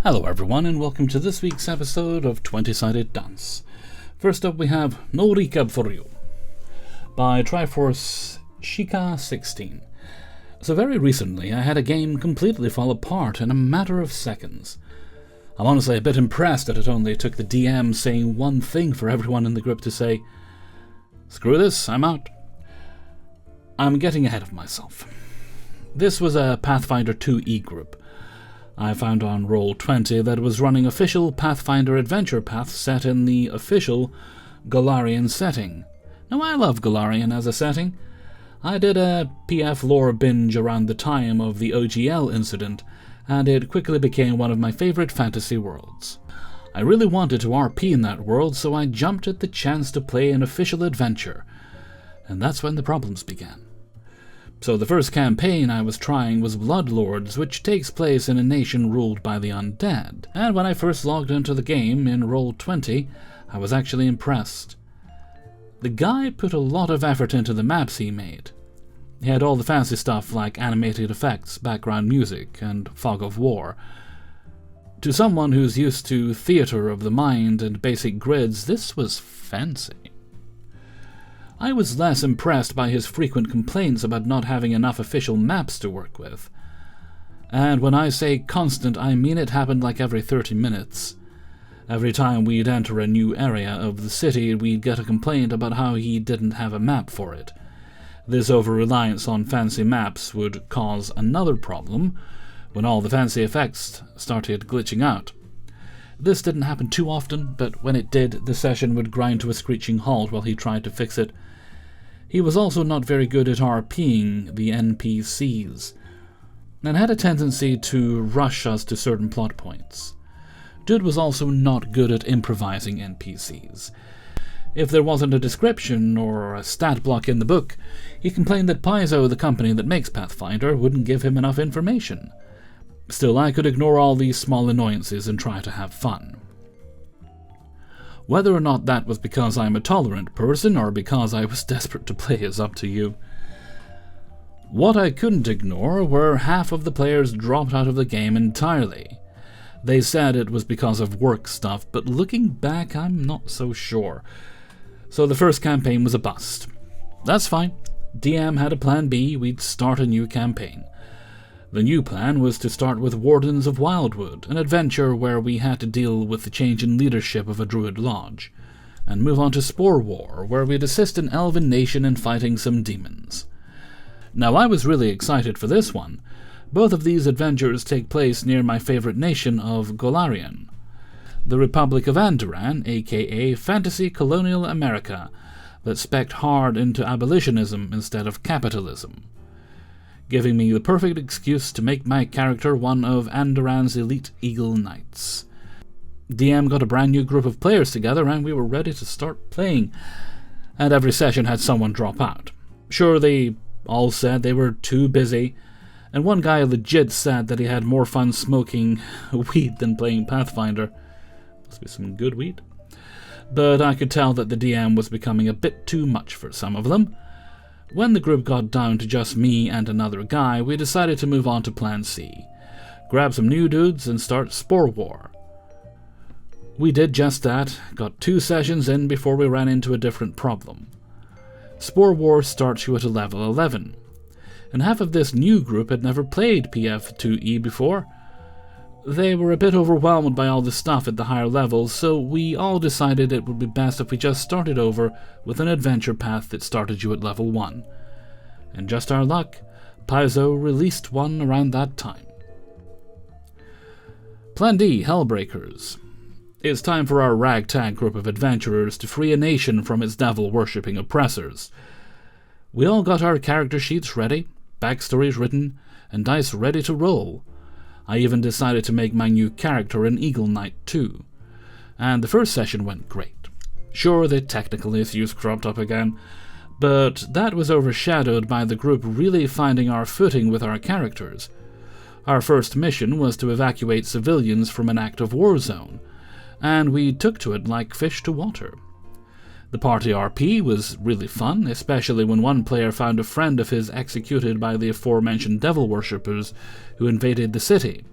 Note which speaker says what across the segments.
Speaker 1: Hello everyone, and welcome to this week's episode of 20-Sided Dunce. First up we have No Recap for You by Triforce Shika 16. So very recently I had a game completely fall apart in a matter of seconds. I'm honestly a bit impressed that it only took the DM saying one thing for everyone in the group to say, "Screw this, I'm out." I'm getting ahead of myself. This was a Pathfinder 2e group I found on Roll20 that was running official Pathfinder adventure paths set in the official Golarion setting. Now I love Golarion as a setting. I did a PF lore binge around the time of the OGL incident, and it quickly became one of my favorite fantasy worlds. I really wanted to RP in that world, so I jumped at the chance to play an official adventure, and that's when the problems began. So the first campaign I was trying was Bloodlords, which takes place in a nation ruled by the undead. And when I first logged into the game in Roll20, I was actually impressed. The guy put a lot of effort into the maps he made. He had all the fancy stuff like animated effects, background music, and fog of war. To someone who's used to theater of the mind and basic grids, this was fancy. I was less impressed by his frequent complaints about not having enough official maps to work with. And when I say constant, I mean it happened like every 30 minutes. Every time we'd enter a new area of the city, we'd get a complaint about how he didn't have a map for it. This over-reliance on fancy maps would cause another problem when all the fancy effects started glitching out. This didn't happen too often, but when it did, the session would grind to a screeching halt while he tried to fix it. He was also not very good at RPing the NPCs, and had a tendency to rush us to certain plot points. Dude was also not good at improvising NPCs. If there wasn't a description or a stat block in the book, he complained that Paizo, the company that makes Pathfinder, wouldn't give him enough information. Still, I could ignore all these small annoyances and try to have fun. Whether or not that was because I'm a tolerant person or because I was desperate to play is up to you. What I couldn't ignore were half of the players dropped out of the game entirely. They said it was because of work stuff, but looking back, I'm not so sure. So the first campaign was a bust. That's fine. DM had a plan B, we'd start a new campaign. The new plan was to start with Wardens of Wildwood, an adventure where we had to deal with the change in leadership of a druid lodge, and move on to Spore War, where we'd assist an elven nation in fighting some demons. Now I was really excited for this one. Both of these adventures take place near my favorite nation of Golarion, the Republic of Andoran, aka Fantasy Colonial America, that spec'd hard into abolitionism instead of capitalism, giving me the perfect excuse to make my character one of Andoran's elite Eagle Knights. DM got a brand new group of players together and we were ready to start playing, and every session had someone drop out. Sure, they all said they were too busy, and one guy legit said that he had more fun smoking weed than playing Pathfinder. Must be some good weed. But I could tell that the DM was becoming a bit too much for some of them. When the group got down to just me and another guy, we decided to move on to Plan C, grab some new dudes and start Spore War. We did just that, got 2 sessions in before we ran into a different problem. Spore War starts you at a level 11, and half of this new group had never played PF2E before. They were a bit overwhelmed by all the stuff at the higher levels, so we all decided it would be best if we just started over with an adventure path that started you at level 1. And just our luck, Paizo released one around that time. Plan D, Hellbreakers. It's time for our ragtag group of adventurers to free a nation from its devil-worshipping oppressors. We all got our character sheets ready, backstories written, and dice ready to roll. I even decided to make my new character an Eagle Knight too, and the first session went great. Sure, the technical issues cropped up again, but that was overshadowed by the group really finding our footing with our characters. Our first mission was to evacuate civilians from an active war zone, and we took to it like fish to water. The party RP was really fun, especially when one player found a friend of his executed by the aforementioned devil worshippers who invaded the city.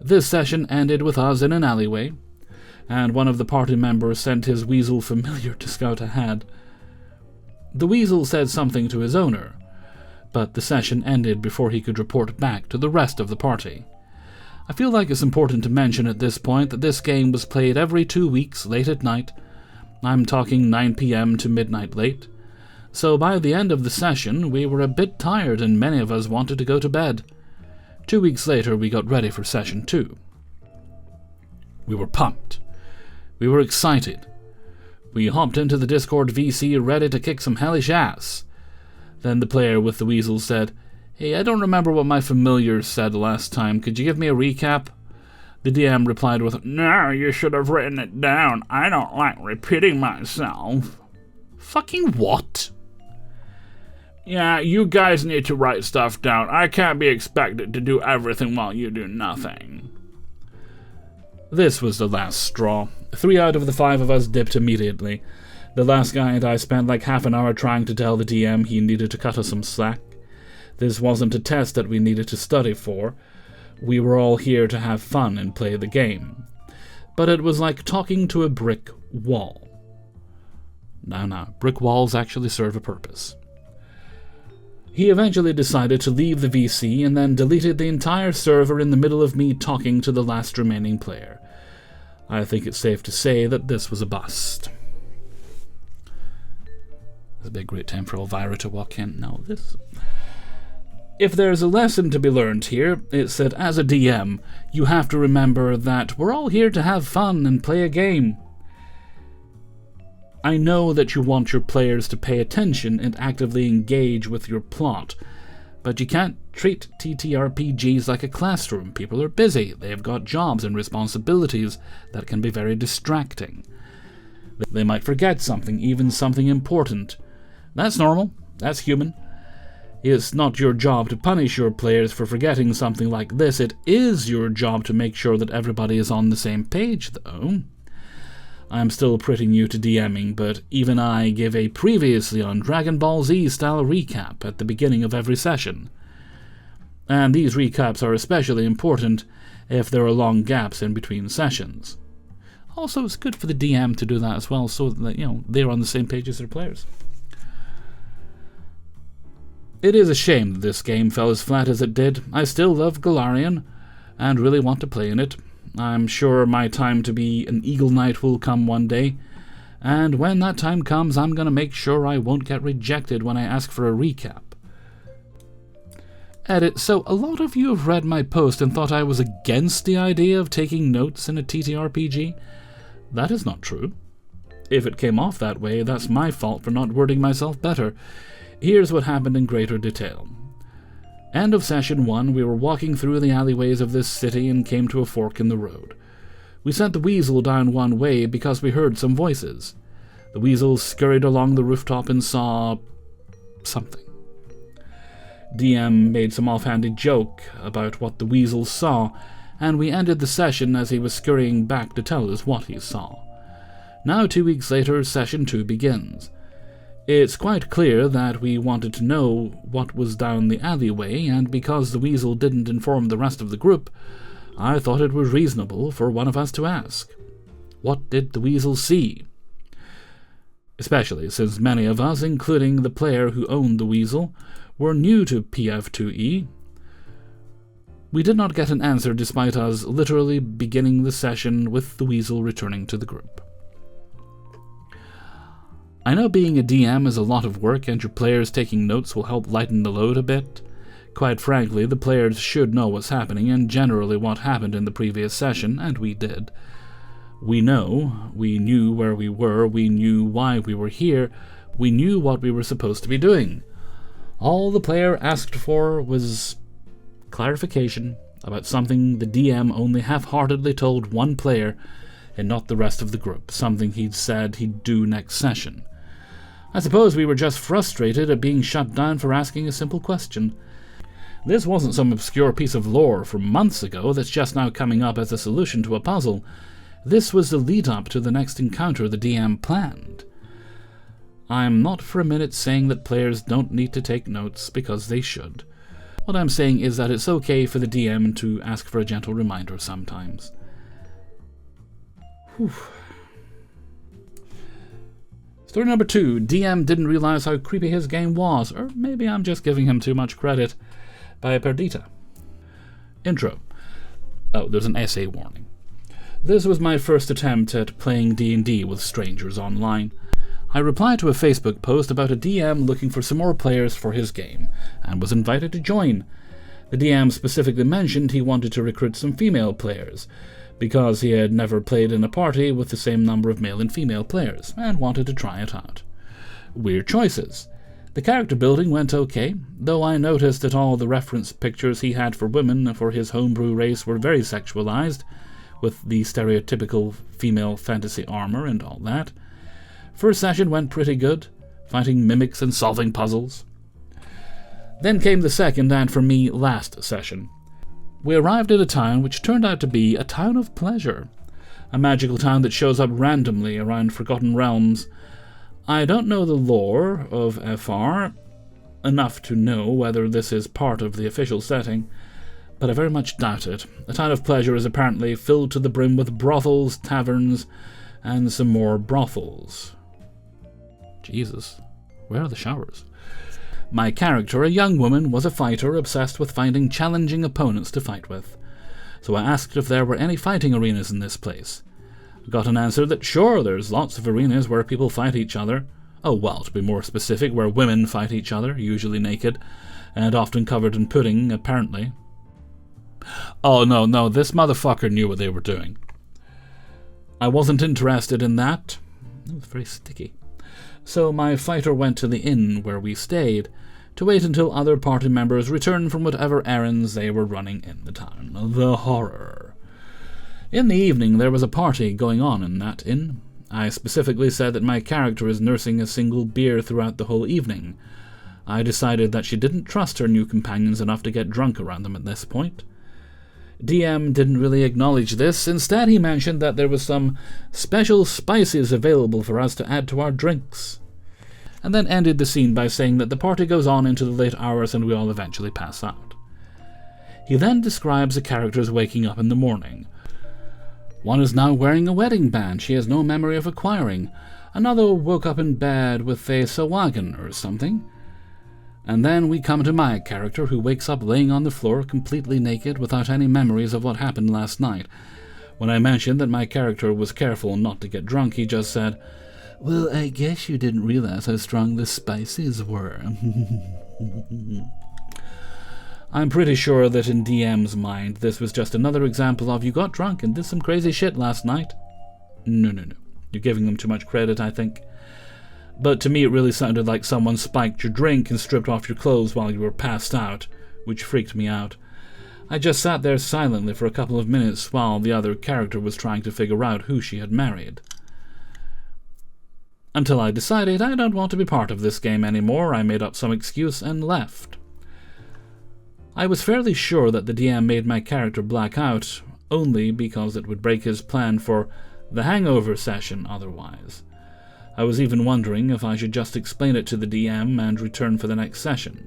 Speaker 1: This session ended with us in an alleyway, and one of the party members sent his weasel familiar to scout ahead. The weasel said something to his owner, but the session ended before he could report back to the rest of the party. I feel like it's important to mention at this point that this game was played every 2 weeks late at night. I'm talking 9 p.m. to midnight late. So by the end of the session, we were a bit tired and many of us wanted to go to bed. 2 weeks later, we got ready for session 2. We were pumped. We were excited. We hopped into the Discord VC ready to kick some hellish ass. Then the player with the weasel said, "Hey, I don't remember what my familiar said last time. Could you give me a recap?" The DM replied with, "No, you should have written it down. I don't like repeating myself." Fucking what? "Yeah, you guys need to write stuff down. I can't be expected to do everything while you do nothing." This was the last straw. 3 out of the 5 of us dipped immediately. The last guy and I spent like half an hour trying to tell the DM he needed to cut us some slack. This wasn't a test that we needed to study for. We were all here to have fun and play the game. But it was like talking to a brick wall. Now, brick walls actually serve a purpose. He eventually decided to leave the VC and then deleted the entire server in the middle of me talking to the last remaining player. I think it's safe to say that this was a bust. It's a big great time for Elvira to walk in. Now this... If there's a lesson to be learned here, it's that as a DM, you have to remember that we're all here to have fun and play a game. I know that you want your players to pay attention and actively engage with your plot, but you can't treat TTRPGs like a classroom. People are busy, they've got jobs and responsibilities that can be very distracting. They might forget something, even something important. That's normal, that's human. It's not your job to punish your players for forgetting something like this. It is your job to make sure that everybody is on the same page, though. I'm still pretty new to DMing, but even I give a previously on Dragon Ball Z style recap at the beginning of every session. And these recaps are especially important if there are long gaps in between sessions. Also, it's good for the DM to do that as well, so that, they're on the same page as their players. It is a shame that this game fell as flat as it did. I still love Galarian, and really want to play in it. I'm sure my time to be an Eagle Knight will come one day, and when that time comes, I'm going to make sure I won't get rejected when I ask for a recap. Edit, so a lot of you have read my post and thought I was against the idea of taking notes in a TTRPG. That is not true. If it came off that way, that's my fault for not wording myself better. Here's what happened in greater detail. End of session 1, we were walking through the alleyways of this city and came to a fork in the road. We sent the weasel down one way because we heard some voices. The weasel scurried along the rooftop and saw... something. DM made some offhanded joke about what the weasel saw, and we ended the session as he was scurrying back to tell us what he saw. Now 2 weeks later, session 2 begins. It's quite clear that we wanted to know what was down the alleyway, and because the weasel didn't inform the rest of the group, I thought it was reasonable for one of us to ask. What did the weasel see? Especially since many of us, including the player who owned the weasel, were new to PF2E. We did not get an answer despite us literally beginning the session with the weasel returning to the group. I know being a DM is a lot of work and your players taking notes will help lighten the load a bit. Quite frankly, the players should know what's happening and generally what happened in the previous session, and we did. We knew where we were, we knew why we were here, we knew what we were supposed to be doing. All the player asked for was clarification about something the DM only half-heartedly told one player and not the rest of the group, something he'd said he'd do next session. I suppose we were just frustrated at being shut down for asking a simple question. This wasn't some obscure piece of lore from months ago that's just now coming up as a solution to a puzzle. This was the lead-up to the next encounter the DM planned. I'm not for a minute saying that players don't need to take notes, because they should. What I'm saying is that it's okay for the DM to ask for a gentle reminder sometimes. Whew. Story number 2. DM didn't realize how creepy his game was, or maybe I'm just giving him too much credit. By Perdita. Intro. Oh, there's an essay warning. This was my first attempt at playing D&D with strangers online. I replied to a Facebook post about a DM looking for some more players for his game, and was invited to join. The DM specifically mentioned he wanted to recruit some female players, because he had never played in a party with the same number of male and female players, and wanted to try it out. Weird choices. The character building went okay, though I noticed that all the reference pictures he had for women for his homebrew race were very sexualized, with the stereotypical female fantasy armor and all that. First session went pretty good, fighting mimics and solving puzzles. Then came the second and, for me, last session. We arrived at a town which turned out to be a town of pleasure, a magical town that shows up randomly around Forgotten Realms. I don't know the lore of FR, enough to know whether this is part of the official setting, but I very much doubt it. A town of pleasure is apparently filled to the brim with brothels, taverns, and some more brothels. Jesus, where are the showers? My character, a young woman, was a fighter obsessed with finding challenging opponents to fight with. So I asked if there were any fighting arenas in this place. I got an answer that sure, there's lots of arenas where people fight each other. Oh well, to be more specific, where women fight each other, usually naked, and often covered in pudding, apparently. Oh no, this motherfucker knew what they were doing. I wasn't interested in that. It was very sticky. So my fighter went to the inn where we stayed, to wait until other party members returned from whatever errands they were running in the town. The horror. In the evening there was a party going on in that inn. I specifically said that my character is nursing a single beer throughout the whole evening. I decided that she didn't trust her new companions enough to get drunk around them at this point. DM didn't really acknowledge this. Instead, he mentioned that there was some special spices available for us to add to our drinks, and then ended the scene by saying that the party goes on into the late hours and we all eventually pass out. He then describes the characters waking up in the morning. One is now wearing a wedding band she has no memory of acquiring. Another woke up in bed with a sawagan or something. And then we come to my character, who wakes up laying on the floor completely naked without any memories of what happened last night. When I mentioned that my character was careful not to get drunk, he just said, "Well, I guess you didn't realize how strong the spices were." I'm pretty sure that in DM's mind this was just another example of, you got drunk and did some crazy shit last night. No. You're giving them too much credit, I think. But to me it really sounded like someone spiked your drink and stripped off your clothes while you were passed out, which freaked me out. I just sat there silently for a couple of minutes while the other character was trying to figure out who she had married. Until I decided I don't want to be part of this game anymore, I made up some excuse and left. I was fairly sure that the DM made my character black out, only because it would break his plan for the hangover session otherwise. I was even wondering if I should just explain it to the DM and return for the next session.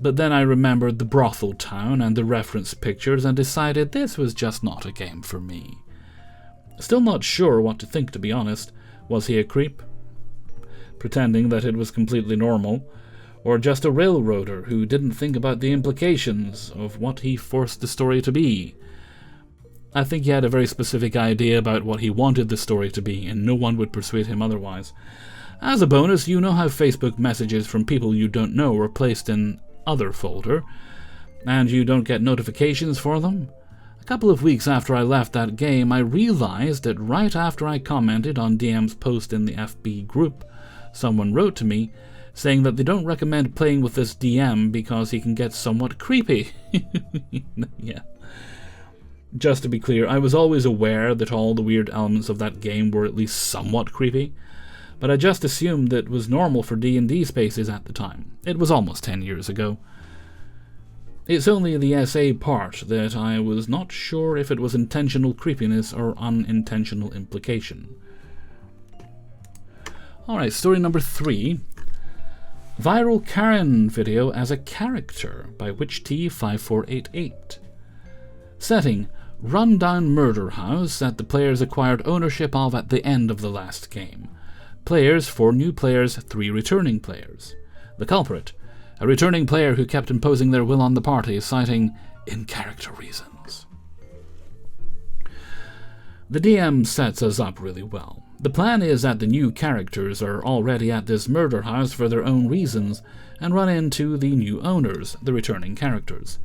Speaker 1: But then I remembered the brothel town and the reference pictures and decided this was just not a game for me. Still not sure what to think, to be honest. Was he a creep, pretending that it was completely normal, or just a railroader who didn't think about the implications of what he forced the story to be? I think he had a very specific idea about what he wanted the story to be, and no one would persuade him otherwise. As a bonus, you know how Facebook messages from people you don't know are placed in Other folder, and you don't get notifications for them? A couple of weeks after I left that game, I realized that right after I commented on DM's post in the FB group, someone wrote to me saying that they don't recommend playing with this DM because he can get somewhat creepy. Yeah. Just to be clear, I was always aware that all the weird elements of that game were at least somewhat creepy, but I just assumed that it was normal for D&D spaces at the time. It was almost 10 years ago. It's only the SA part that I was not sure if it was intentional creepiness or unintentional implication. Alright, story number 3. Viral Karen video as a character by WitchT5488. Setting: rundown murder house that the players acquired ownership of at the end of the last game. Players: 4 new players, 3 returning players. The culprit: a returning player who kept imposing their will on the party, citing in-character reasons. The DM sets us up really well. The plan is that the new characters are already at this murder house for their own reasons and run into the new owners, the returning characters.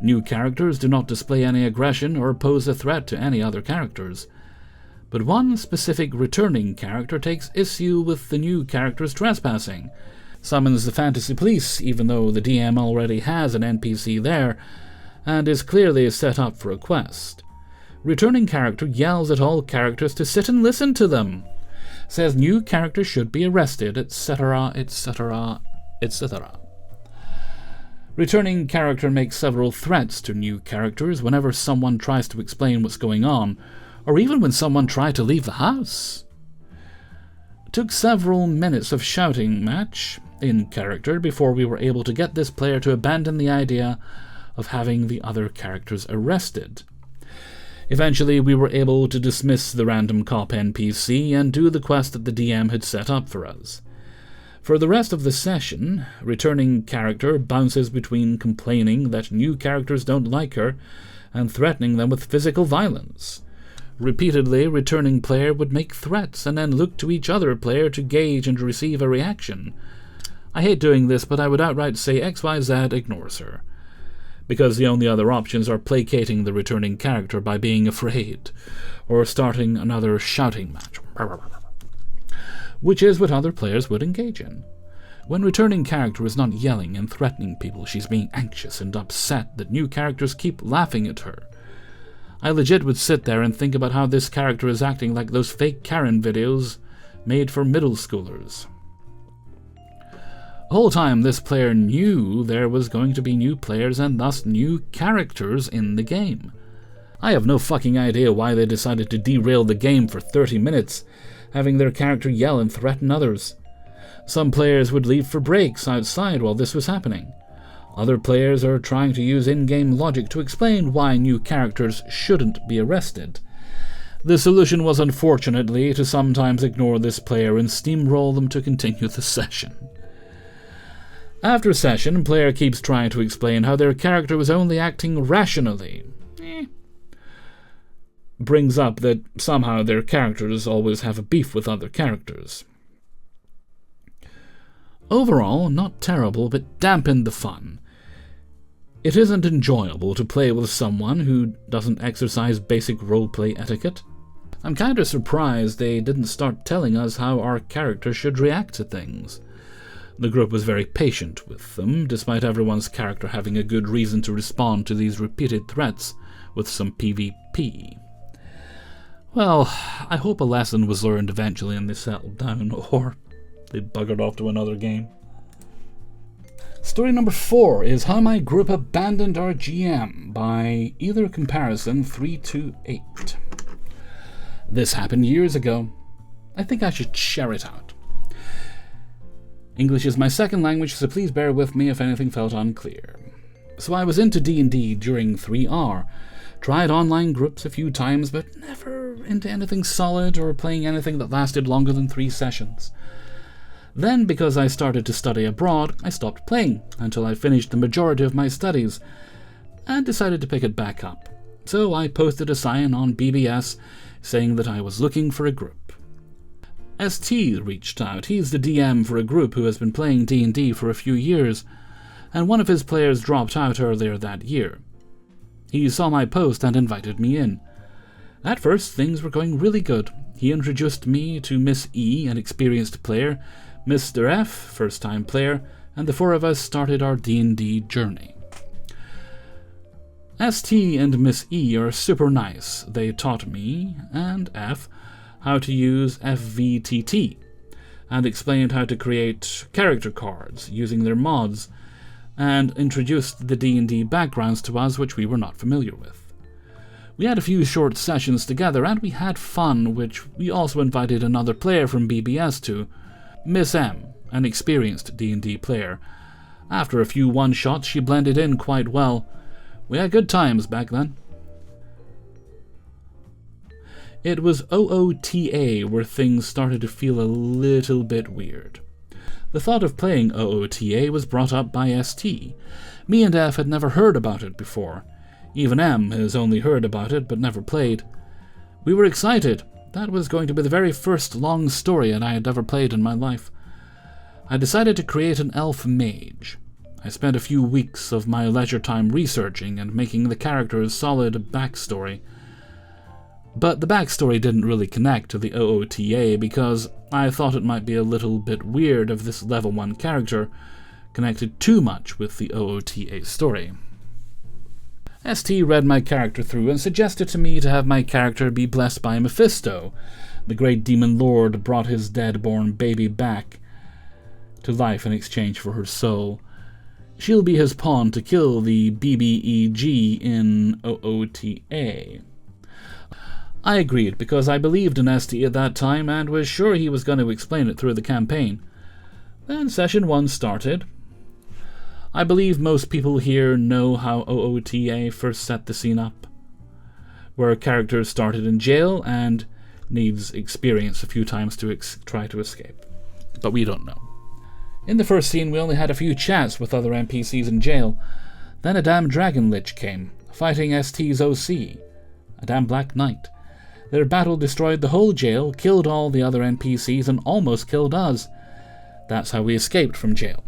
Speaker 1: New characters do not display any aggression or pose a threat to any other characters. But one specific returning character takes issue with the new characters trespassing, summons the fantasy police even though the DM already has an NPC there, and is clearly set up for a quest. Returning character yells at all characters to sit and listen to them, says new characters should be arrested, etc., etc., etc. Returning character makes several threats to new characters whenever someone tries to explain what's going on, or even when someone tried to leave the house. It took several minutes of shouting match in character before we were able to get this player to abandon the idea of having the other characters arrested. Eventually, we were able to dismiss the random cop NPC and do the quest that the DM had set up for us. For the rest of the session, returning character bounces between complaining that new characters don't like her and threatening them with physical violence. Repeatedly, returning player would make threats and then look to each other player to gauge and receive a reaction. I hate doing this, but I would outright say XYZ ignores her, because the only other options are placating the returning character by being afraid, or starting another shouting match, which is what other players would engage in. When returning character is not yelling and threatening people, she's being anxious and upset that new characters keep laughing at her. I legit would sit there and think about how this character is acting like those fake Karen videos made for middle schoolers. The whole time this player knew there was going to be new players and thus new characters in the game. I have no fucking idea why they decided to derail the game for 30 minutes, having their character yell and threaten others. Some players would leave for breaks outside while this was happening. Other players are trying to use in-game logic to explain why new characters shouldn't be arrested. The solution was unfortunately to sometimes ignore this player and steamroll them to continue the session. After session, player keeps trying to explain how their character was only acting rationally. Brings up that somehow their characters always have a beef with other characters. Overall, not terrible, but dampened the fun. It isn't enjoyable to play with someone who doesn't exercise basic roleplay etiquette. I'm kinda surprised they didn't start telling us how our characters should react to things. The group was very patient with them, despite everyone's character having a good reason to respond to these repeated threats with some PvP. Well, I hope a lesson was learned eventually and they settled down, or they buggered off to another game. Story number 4 is How My Group Abandoned Our GM by Either Comparison 328. This happened years ago. I think I should share it out. English is my second language, so please bear with me if anything felt unclear. So I was into D&D during 3R. Tried online groups a few times, but never into anything solid or playing anything that lasted longer than 3 sessions. Then, because I started to study abroad, I stopped playing until I finished the majority of my studies and decided to pick it back up. So I posted a sign on BBS saying that I was looking for a group. ST reached out. He's the DM for a group who has been playing D&D for a few years, and one of his players dropped out earlier that year. He saw my post and invited me in. At first, things were going really good. He introduced me to Miss E, an experienced player, Mr. F, first-time player, and the 4 of us started our D&D journey. ST and Miss E are super nice. They taught me, and F, how to use FVTT, and explained how to create character cards using their mods, and introduced the D&D backgrounds to us which we were not familiar with. We had a few short sessions together, and we had fun, which we also invited another player from BBS to, Miss M, an experienced D&D player. After a few one-shots, she blended in quite well. We had good times back then. It was OOTA where things started to feel a little bit weird. The thought of playing OOTA was brought up by ST. Me and F had never heard about it before. Even M has only heard about it but never played. We were excited. That was going to be the very first long story that I had ever played in my life. I decided to create an elf mage. I spent a few weeks of my leisure time researching and making the character's solid backstory. But the backstory didn't really connect to the OOTA because I thought it might be a little bit weird if this level 1 character connected too much with the OOTA story. ST read my character through and suggested to me to have my character be blessed by Mephisto. The great demon lord brought his dead-born baby back to life in exchange for her soul. She'll be his pawn to kill the BBEG in OOTA. I agreed because I believed in ST at that time and was sure he was going to explain it through the campaign. Then Session 1 started. I believe most people here know how OOTA first set the scene up, where characters started in jail and needs experience a few times to try to escape. But we don't know. In the first scene we only had a few chats with other NPCs in jail. Then a damn dragon lich came, fighting ST's OC, a damn black knight. Their battle destroyed the whole jail, killed all the other NPCs, and almost killed us. That's how we escaped from jail.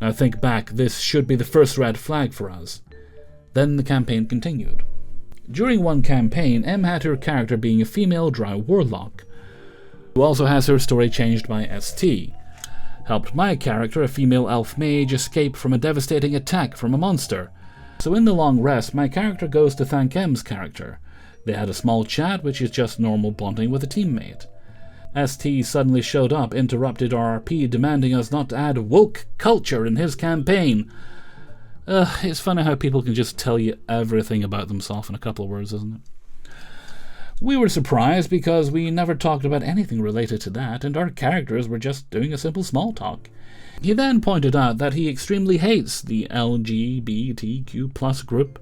Speaker 1: Now think back, this should be the first red flag for us. Then the campaign continued. During one campaign, M had her character being a female drow warlock, who also has her story changed by ST. Helped my character, a female elf mage, escape from a devastating attack from a monster. So in the long rest, my character goes to thank M's character. They had a small chat, which is just normal bonding with a teammate. ST suddenly showed up, interrupted our RP, demanding us not to add woke culture in his campaign. It's funny how people can just tell you everything about themselves in a couple of words, isn't it? We were surprised because we never talked about anything related to that, and our characters were just doing a simple small talk. He then pointed out that he extremely hates the LGBTQ+ group.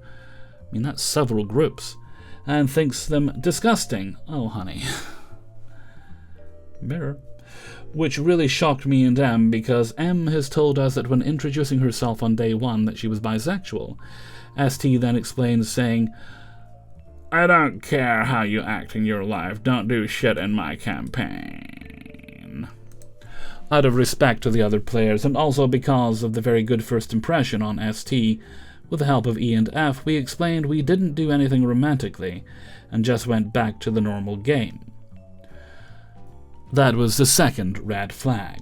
Speaker 1: I mean, that's several groups. And thinks them disgusting. Oh, honey. Mirror. Which really shocked me and M, because M has told us that when introducing herself on day 1 that she was bisexual. ST then explains, saying, "I don't care how you act in your life, don't do shit in my campaign." Out of respect to the other players, and also because of the very good first impression on ST, with the help of E and F, we explained we didn't do anything romantically, and just went back to the normal game. That was the second red flag.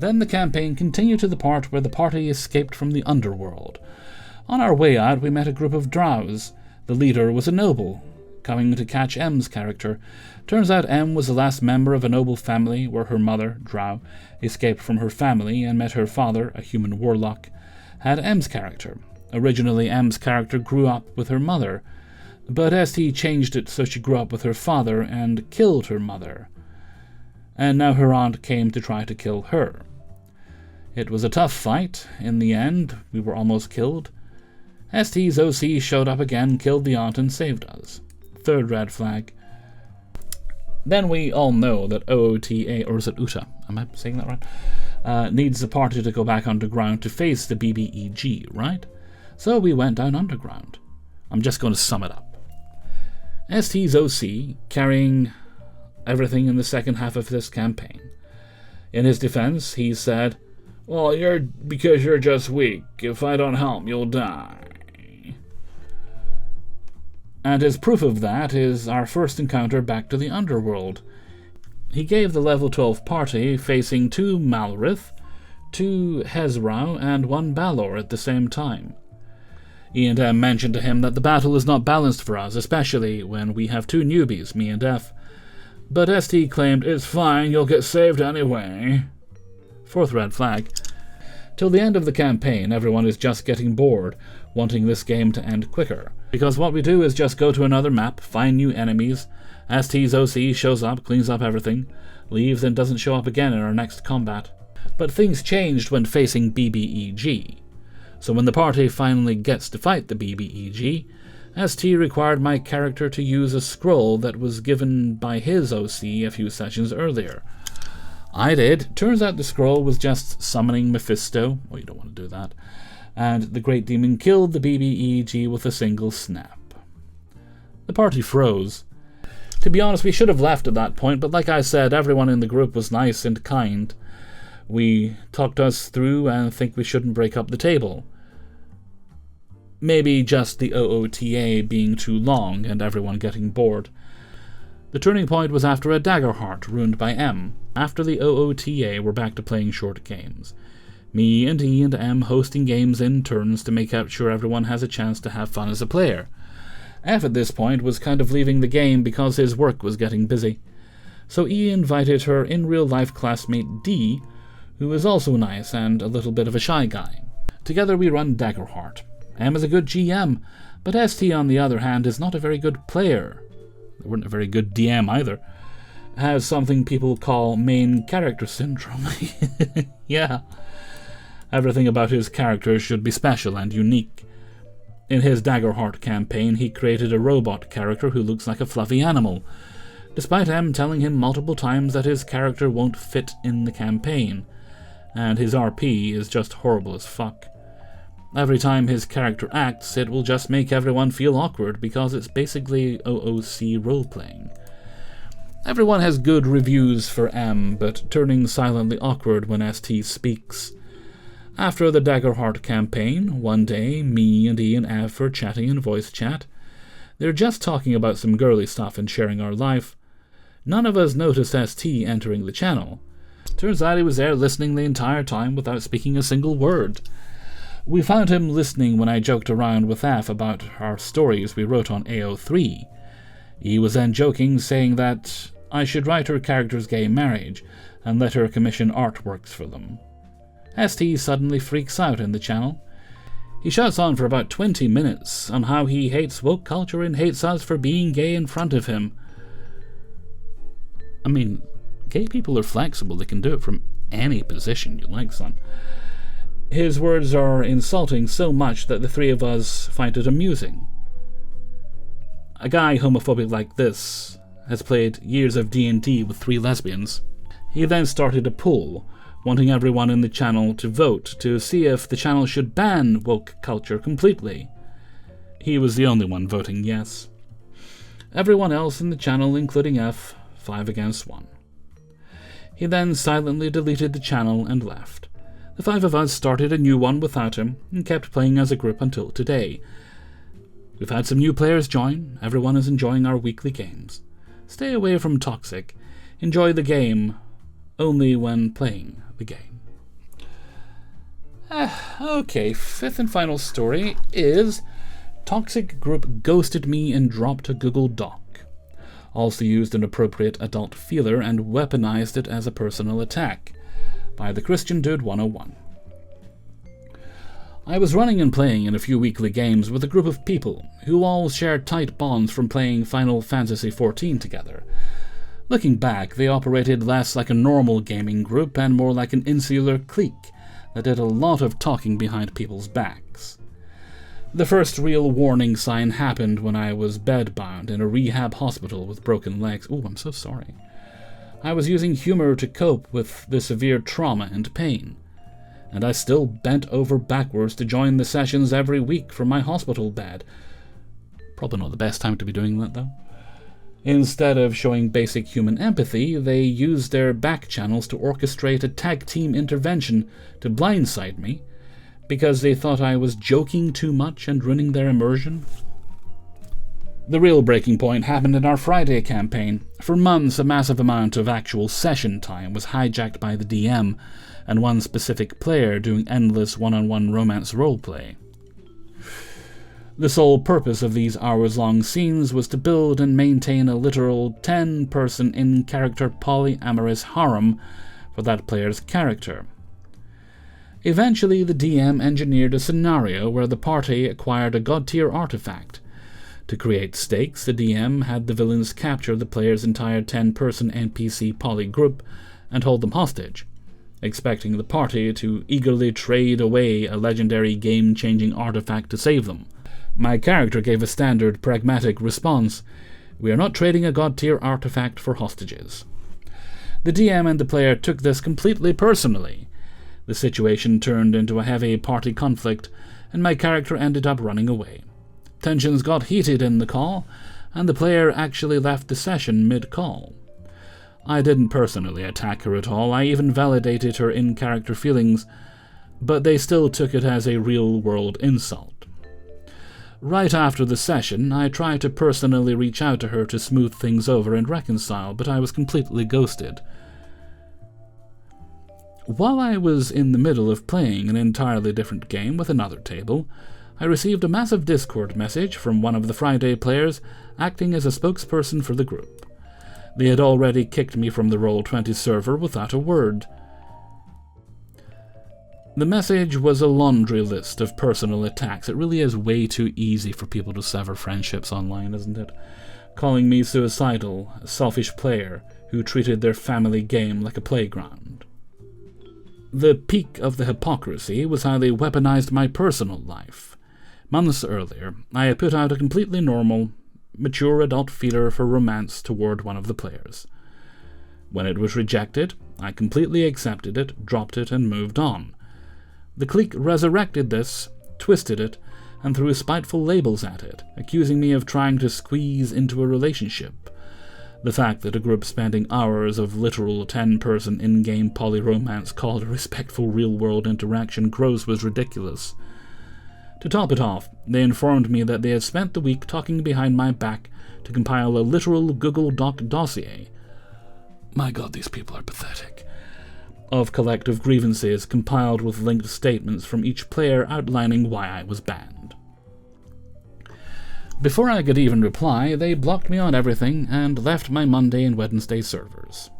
Speaker 1: Then the campaign continued to the part where the party escaped from the underworld. On our way out, we met a group of drows. The leader was a noble, coming to catch M's character. Turns out M was the last member of a noble family where her mother, drow, escaped from her family and met her father, a human warlock, had M's character. Originally, M's character grew up with her mother, but ST changed it so she grew up with her father and killed her mother. And now her aunt came to try to kill her. It was a tough fight. In the end, we were almost killed. ST's OC showed up again, killed the aunt, and saved us. Third red flag. Then we all know that OOTA, or is it UTA? Am I saying that right? Needs the party to go back underground to face the BBEG, right? So we went down underground. I'm just going to sum it up. ST's OC, carrying everything in the second half of this campaign. In his defense, he said, "Well, because you're just weak. If I don't help, you'll die." And as proof of that is our first encounter back to the underworld. He gave the level 12 party facing 2 Malrith, 2 Hezrau, and 1 Balor at the same time. E and M mentioned to him that the battle is not balanced for us, especially when we have 2 newbies, me and F. But ST claimed, "It's fine, you'll get saved anyway." Fourth red flag. Till the end of the campaign, everyone is just getting bored, wanting this game to end quicker. Because what we do is just go to another map, find new enemies, ST's OC shows up, cleans up everything, leaves and doesn't show up again in our next combat. But things changed when facing BBEG. So when the party finally gets to fight the BBEG, ST required my character to use a scroll that was given by his OC a few sessions earlier. I did. Turns out the scroll was just summoning Mephisto. Well, you don't want to do that. And the Great Demon killed the BBEG with a single snap. The party froze. To be honest, we should have left at that point, but like I said, everyone in the group was nice and kind. We talked us through and think we shouldn't break up the table. Maybe just the OOTA being too long and everyone getting bored. The turning point was after a dagger heart ruined by M. After the OOTA, we're back to playing short games. Me and E and M hosting games in turns to make sure everyone has a chance to have fun as a player. F at this point was kind of leaving the game because his work was getting busy. So E invited her in-real-life classmate D, who is also nice and a little bit of a shy guy. Together we run Daggerheart. M is a good GM, but ST on the other hand is not a very good player. They weren't a very good DM either. Has something people call main character syndrome. Yeah. Everything about his character should be special and unique. In his Daggerheart campaign, he created a robot character who looks like a fluffy animal, despite M telling him multiple times that his character won't fit in the campaign, and his RP is just horrible as fuck. Every time his character acts, it will just make everyone feel awkward because it's basically OOC role-playing. Everyone has good reviews for M, but turning silently awkward when ST speaks. After the Daggerheart campaign, one day, me and E and F are chatting in voice chat. They're just talking about some girly stuff and sharing our life. None of us noticed ST entering the channel. Turns out he was there listening the entire time without speaking a single word. We found him listening when I joked around with F about our stories we wrote on AO3. E was then joking, saying that I should write her character's gay marriage and let her commission artworks for them. ST suddenly freaks out in the channel. He shouts on for about 20 minutes on how he hates woke culture and hates us for being gay in front of him. I mean, gay people are flexible, they can do it from any position you like, son. His words are insulting so much that the three of us find it amusing. A guy homophobic like this has played years of D&D with 3 lesbians. He then started a poll, wanting everyone in the channel to vote to see if the channel should ban woke culture completely. He was the only one voting yes. Everyone else in the channel, including F, 5 against 1. He then silently deleted the channel and left. The 5 of us started a new one without him and kept playing as a group until today. We've had some new players join. Everyone is enjoying our weekly games. Stay away from toxic. Enjoy the game only when playing the game. Okay, 5th and final story is Toxic Group ghosted me and dropped a Google Doc. Also used an appropriate adult feeler and weaponized it as a personal attack. By the Christian Dude 101. I was running and playing in a few weekly games with a group of people who all shared tight bonds from playing Final Fantasy XIV together. Looking back, they operated less like a normal gaming group and more like an insular clique that did a lot of talking behind people's backs. The first real warning sign happened when I was bedbound in a rehab hospital with broken legs. Ooh, I'm so sorry. I was using humor to cope with the severe trauma and pain, and I still bent over backwards to join the sessions every week from my hospital bed. Probably not the best time to be doing that, though. Instead of showing basic human empathy, they used their back channels to orchestrate a tag-team intervention to blindside me, because they thought I was joking too much and ruining their immersion. The real breaking point happened in our Friday campaign. For months, a massive amount of actual session time was hijacked by the DM and one specific player doing endless one-on-one romance roleplay. The sole purpose of these hours-long scenes was to build and maintain a literal 10-person in-character polyamorous harem for that player's character. Eventually, the DM engineered a scenario where the party acquired a god-tier artifact. To create stakes, the DM had the villains capture the player's entire 10-person NPC poly group and hold them hostage. expecting the party to eagerly trade away a legendary game-changing artifact to save them. My character gave a standard, pragmatic response: "We are not trading a god-tier artifact for hostages." The DM and the player took this completely personally. The situation turned into a heavy party conflict, and my character ended up running away. Tensions got heated in the call, and the player actually left the session mid-call. I didn't personally attack her at all, I even validated her in-character feelings, but they still took it as a real-world insult. Right after the session, I tried to personally reach out to her to smooth things over and reconcile, but I was completely ghosted. While I was in the middle of playing an entirely different game with another table, I received a massive Discord message from one of the Friday players acting as a spokesperson for the group. They had already kicked me from the Roll20 server without a word. The message was a laundry list of personal attacks. It really is way too easy for people to sever friendships online, isn't it? Calling me suicidal, a selfish player who treated their family game like a playground. The peak of the hypocrisy was how they weaponized my personal life. Months earlier, I had put out a completely normal, mature adult feeler for romance toward one of the players. When it was rejected, I completely accepted it, dropped it, and moved on. The clique resurrected this, twisted it, and threw spiteful labels at it, accusing me of trying to squeeze into a relationship. The fact that a group spending hours of literal 10-person in-game polyromance called a respectful real-world interaction gross was ridiculous. To top it off, they informed me that they had spent the week talking behind my back to compile a literal Google Doc dossier. My god, these people are pathetic. Of collective grievances compiled with linked statements from each player outlining why I was banned. Before I could even reply, they blocked me on everything and left my Monday and Wednesday servers.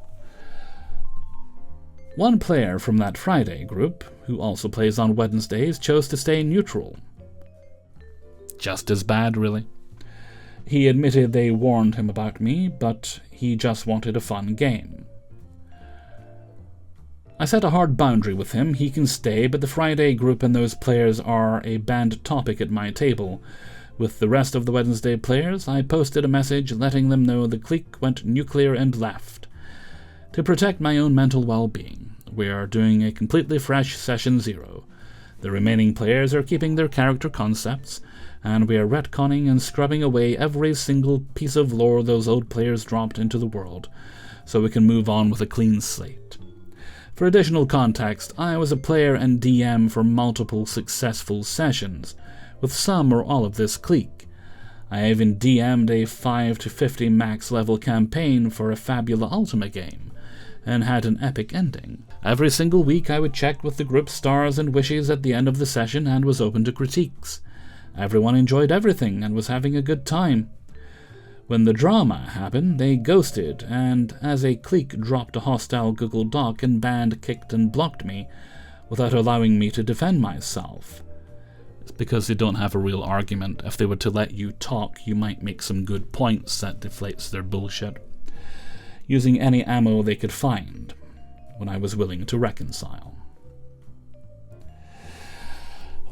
Speaker 1: One player from that Friday group, who also plays on Wednesdays, chose to stay neutral. Just as bad, really. He admitted they warned him about me, but he just wanted a fun game. I set a hard boundary with him. He can stay, but the Friday group and those players are a banned topic at my table. With the rest of the Wednesday players, I posted a message letting them know the clique went nuclear and left. To protect my own mental well-being, we are doing a completely fresh Session 0. The remaining players are keeping their character concepts, and we are retconning and scrubbing away every single piece of lore those old players dropped into the world, so we can move on with a clean slate. For additional context, I was a player and DM for multiple successful sessions, with some or all of this clique. I even DM'd a 5 to 50 max level campaign for a Fabula Ultima game, and had an epic ending. Every single week I would check with the group's stars and wishes at the end of the session and was open to critiques. Everyone enjoyed everything and was having a good time. When the drama happened, they ghosted, and as a clique dropped a hostile Google Doc and banned, kicked and blocked me, without allowing me to defend myself. It's because they don't have a real argument. If they were to let you talk, you might make some good points that deflates their bullshit, using any ammo they could find, when I was willing to reconcile.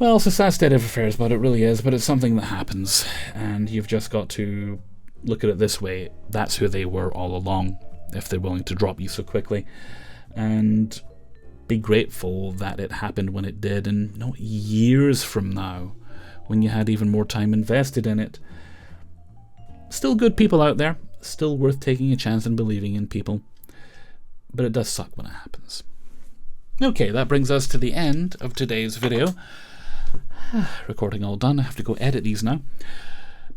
Speaker 1: Well, it's a sad state of affairs, but it really is, but it's something that happens, and you've just got to look at it this way. That's who they were all along, if they're willing to drop you so quickly, and be grateful that it happened when it did, and not years from now, when you had even more time invested in it. Still good people out there, still worth taking a chance and believing in people, but it does suck when it happens. Okay, that brings us to the end of today's video. Recording all done, I have to go edit these now.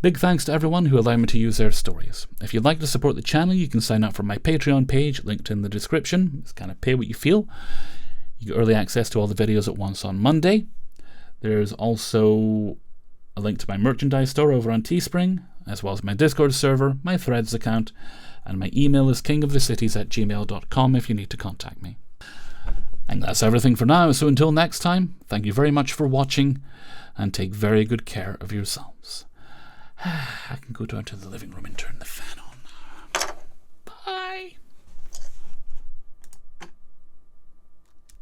Speaker 1: Big thanks to everyone who allowed me to use their stories. If you'd like to support the channel, you can sign up for my Patreon page, linked in the description. It's kind of pay what you feel. You get early access to all the videos at once on Monday. There's also a link to my merchandise store over on Teespring, as well as my Discord server, my Threads account, and my email is kingofthecities@gmail.com if you need to contact me. And that's everything for now, so until next time, thank you very much for watching, and take very good care of yourselves. I can go down to the living room and turn the fan on.